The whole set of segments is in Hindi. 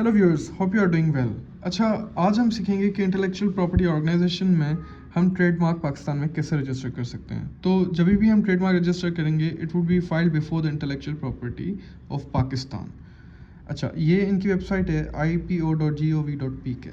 Hello viewers, hope you are doing well. अच्छा, आज हम सीखेंगे कि इंटेलेक्चुअल प्रॉपर्टी ऑर्गेनाइजेशन में हम ट्रेडमार्क पाकिस्तान में कैसे रजिस्टर कर सकते हैं। तो जब भी हम ट्रेडमार्क रजिस्टर करेंगे it would be filed before the intellectual property of Pakistan. अच्छा, ये इनकी वेबसाइट है ipo.gov.pk।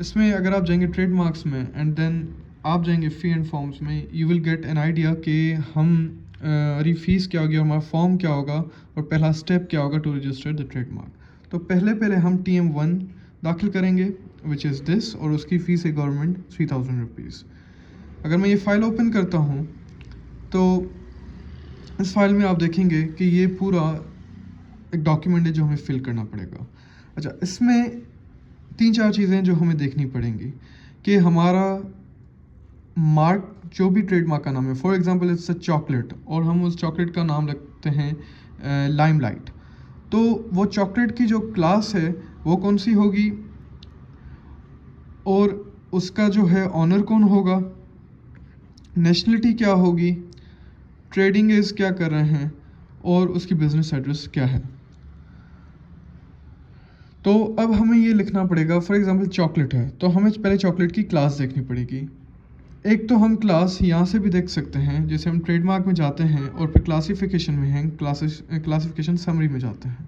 इसमें अगर आप जाएंगे ट्रेडमार्क्स में एंड देन आप जाएंगे फ़ी एंड फॉर्म्स में, you will get an idea कि हमारी फ़ीस क्या होगी, हमारा फॉर्म क्या होगा और पहला स्टेप क्या होगा टू रजिस्टर द ट्रेडमार्क। तो पहले हम TM1 दाखिल करेंगे विच इज़ दिस, और उसकी फ़ीस है गवर्नमेंट 3000 रुपीज़। अगर मैं ये फ़ाइल ओपन करता हूँ तो इस फाइल में आप देखेंगे कि ये पूरा एक डॉक्यूमेंट है जो हमें फिल करना पड़ेगा। अच्छा, इसमें 3-4 चीज़ें जो हमें देखनी पड़ेंगी कि हमारा मार्क, जो भी ट्रेडमार्क का नाम है, for example it's a chocolate और हम उस चॉकलेट का नाम रखते हैं लाइमलाइट, तो वो चॉकलेट की जो क्लास है वो कौन सी होगी और उसका जो है ऑनर कौन होगा, नेशनलिटी क्या होगी, ट्रेडिंग एज क्या कर रहे हैं और उसकी बिजनेस एड्रेस क्या है। तो अब हमें ये लिखना पड़ेगा, फॉर एग्जांपल चॉकलेट है तो हमें पहले चॉकलेट की क्लास देखनी पड़ेगी। एक तो हम क्लास यहाँ से भी देख सकते हैं, जैसे हम ट्रेडमार्क में जाते हैं और फिर क्लासिफिकेशन में हैं, क्लासिफिकेशन समरी में जाते हैं।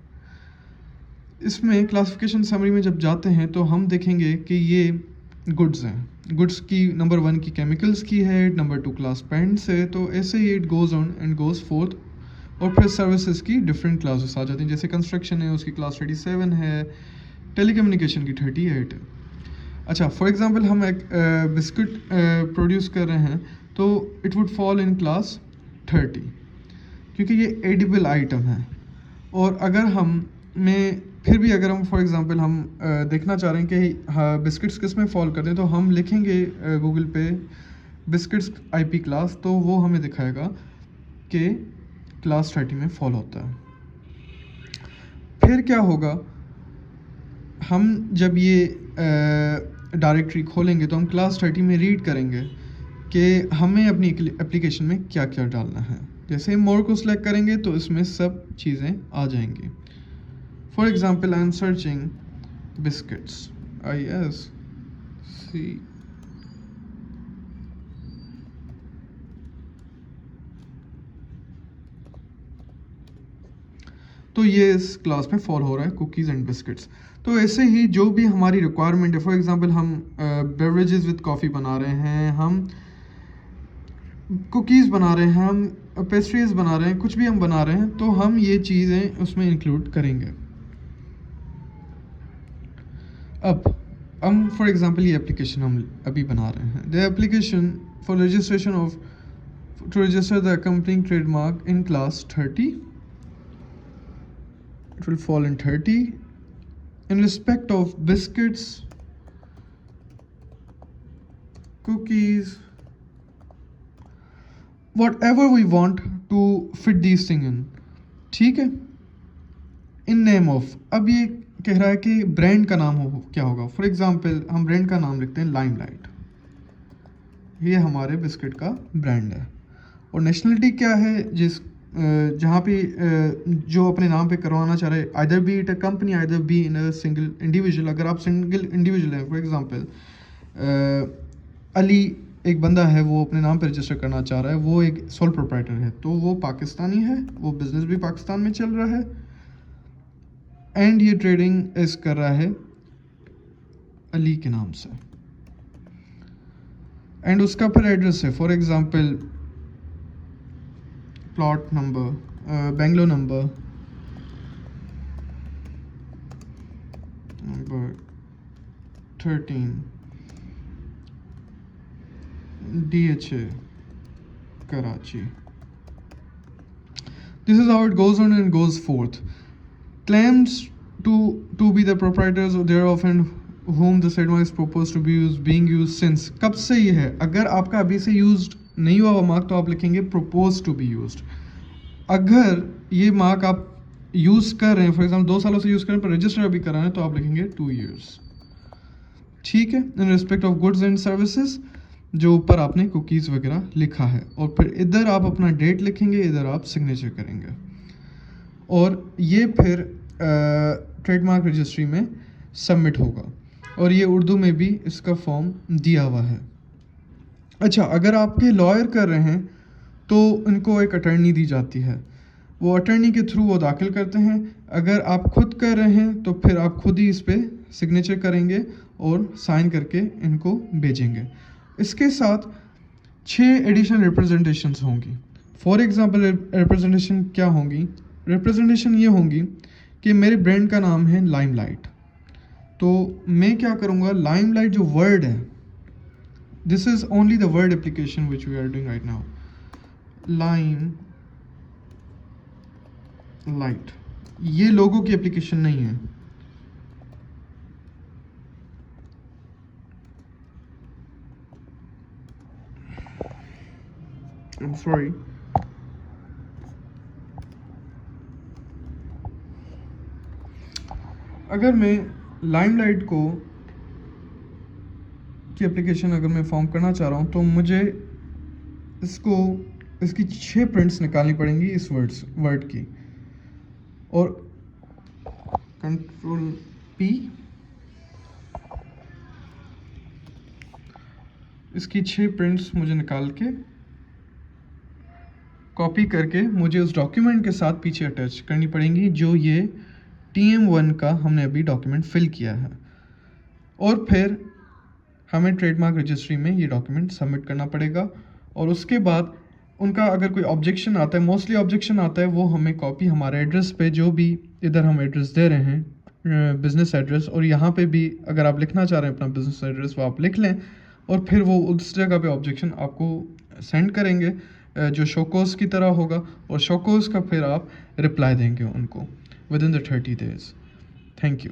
इसमें क्लासिफिकेशन समरी में जब जाते हैं तो हम देखेंगे कि ये गुड्स हैं। गुड्स की नंबर 1 की केमिकल्स की है, नंबर 2 क्लास पेंट्स है, तो ऐसे ही it goes on and goes forth. और फिर सर्विसेज की डिफरेंट क्लासेस आ जाती हैं, जैसे कंस्ट्रक्शन है उसकी क्लास 37 है, टेलीकम्युनिकेशन की 38 है। अच्छा, फॉर एग्जांपल हम एक बिस्किट प्रोड्यूस कर रहे हैं तो it would fall in class 30 क्योंकि ये एडिबल आइटम है। और अगर हम फिर भी अगर हम फॉर एग्जांपल हम देखना चाह रहे हैं कि हाँ बिस्किट्स किस में फॉल करते हैं, तो हम लिखेंगे गूगल पे बिस्किट्स IP क्लास, तो वो हमें दिखाएगा कि क्लास 30 में फॉल होता है। फिर क्या होगा, हम जब ये डायरेक्टरी खोलेंगे तो हम क्लास 30 में रीड करेंगे कि हमें अपनी एप्लीकेशन में क्या क्या डालना है। जैसे मोर को सिलेक्ट करेंगे तो इसमें सब चीज़ें आ जाएंगी। For example I am searching biscuits, ISC, तो ये इस क्लास में फॉल हो रहा है, कुकीज़ एंड बिस्किट्स। तो ऐसे ही जो भी हमारी रिक्वायरमेंट है, फॉर एग्जांपल हम बेवरेजेस विद कॉफ़ी बना रहे हैं, हम कुकीज़ बना रहे हैं, हम पेस्ट्रीज बना रहे हैं, कुछ भी हम बना रहे हैं, तो हम ये चीज़ें उसमें इंक्लूड करेंगे। अब हम फॉर एग्जांपल ये एप्लीकेशन हम अभी बना रहे हैं, the application for registration of to register the accompanying trademark in class 30, it will fall in 30 in respect of biscuits, cookies, whatever we want to fit these thing in, ठीक है। इन नेम ऑफ, अब ये कह रहा है कि ब्रांड का नाम हो क्या होगा। फॉर एग्जांपल हम ब्रांड का नाम लिखते हैं लाइमलाइट, ये हमारे बिस्किट का ब्रांड है। और नेशनलिटी क्या है, जहाँ पे जो अपने नाम पे करवाना चाह रहे, either B it a company, either be in a single individual. अगर आप सिंगल इंडिविजुअल हैं, फॉर एग्जांपल अली एक बंदा है, वो अपने नाम पे रजिस्टर करना चाह रहा है, वो एक सोल प्रोप्राइटर है, तो वो पाकिस्तानी है, वो बिजनेस भी पाकिस्तान में चल रहा है एंड ये ट्रेडिंग इस कर रहा है अली के नाम से। एंड उसका फिर एड्रेस है, for example plot number, Bangalore number 13, DHA, Karachi. This is how it goes on and goes forth. Claims to be the proprietors thereof and whom the trademark is proposed to be used, being used since. कब से ये है, अगर आपका अभी से यूज्ड नहीं हुआ मार्क तो आप लिखेंगे proposed to be used। अगर ये मार्क आप यूज़ कर रहे हैं, फॉर एग्जाम्पल 2 सालों से यूज़ कर रहे हैं पर रजिस्टर अभी कर रहे हैं, तो आप लिखेंगे 2 years, ठीक है। In respect of goods and services, जो ऊपर आपने कुकीज़ वगैरह लिखा है, और फिर इधर आप अपना डेट लिखेंगे, इधर आप सिग्नेचर करेंगे। और ये फिर ट्रेडमार्क रजिस्ट्री में सबमिट होगा, और ये उर्दू में भी इसका फॉर्म दिया हुआ है। अच्छा, अगर आपके लॉयर कर रहे हैं तो इनको एक अटर्नी दी जाती है, वो अटर्नी के थ्रू वो दाखिल करते हैं। अगर आप खुद कर रहे हैं तो फिर आप खुद ही इस पर सिग्नेचर करेंगे और साइन करके इनको भेजेंगे। इसके साथ 6 एडिशनल रिप्रेजेंटेशंस होंगी। फॉर एग्ज़ाम्पल रिप्रेजेंटेशन क्या होंगी? रिप्रेजेंटेशन ये होंगी कि मेरे ब्रांड का नाम है लाइमलाइट, तो मैं क्या करूँगा, लाइमलाइट जो वर्ड है, this is only the word application which we are doing right now, lime light, ये लोगों की एप्लीकेशन नहीं है। I'm sorry. अगर मैं लाइमलाइट को की एप्लीकेशन अगर मैं फॉर्म करना चाह रहा हूँ तो मुझे इसकी 6 प्रिंट्स निकालनी पड़ेंगी इस वर्ड की, और कंट्रोल P, इसकी 6 प्रिंट्स मुझे निकाल के कॉपी करके मुझे उस डॉक्यूमेंट के साथ पीछे अटैच करनी पड़ेंगी, जो ये TM1 का हमने अभी डॉक्यूमेंट फिल किया है, और फिर हमें ट्रेडमार्क रजिस्ट्री में ये डॉक्यूमेंट सबमिट करना पड़ेगा। और उसके बाद उनका अगर कोई ऑब्जेक्शन आता है, मोस्टली ऑब्जेक्शन आता है, वो हमें कॉपी हमारे एड्रेस पे, जो भी इधर हम एड्रेस दे रहे हैं बिज़नेस एड्रेस, और यहाँ पे भी अगर आप लिखना चाह रहे हैं अपना बिज़नेस एड्रेस वो आप लिख लें, और फिर वो उस जगह पे ऑब्जेक्शन आपको सेंड करेंगे जो शोकोस की तरह होगा, और शोकोस का फिर आप रिप्लाई देंगे उनको with in the 30 days। Thank you.